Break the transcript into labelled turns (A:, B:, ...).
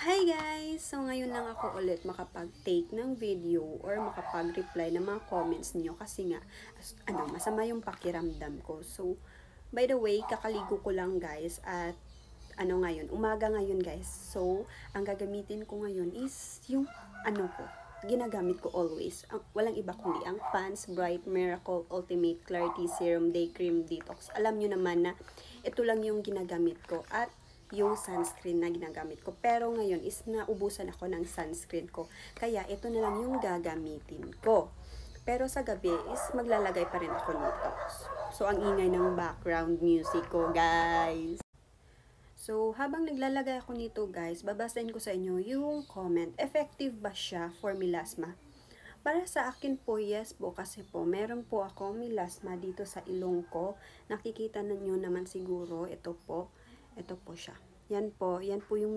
A: Hi guys! So ngayon lang ako ulit makapag-take ng video or makapag-reply ng mga comments niyo kasi nga masama yung pakiramdam ko. So by the way, kakaligo ko lang guys at umaga ngayon guys. So ang gagamitin ko ngayon is yung ginagamit ko always. Walang iba kundi ang Pond's Bright Miracle Ultimate Clarity Serum Day Cream Detox. Alam nyo naman na ito lang yung ginagamit ko at yung sunscreen na ginagamit ko. Pero ngayon is naubusan ako ng sunscreen ko. Kaya ito na lang yung gagamitin ko. Pero sa gabi is maglalagay pa rin ako nito. So ang ingay ng background music ko guys. So, habang naglalagay ako nito guys, babasahin ko sa inyo yung comment. Effective ba siya for melasma? Para sa akin po, yes po, kasi po, meron po ako melasma dito sa ilong ko. Nakikita ninyo naman siguro, ito po siya. Yan po yung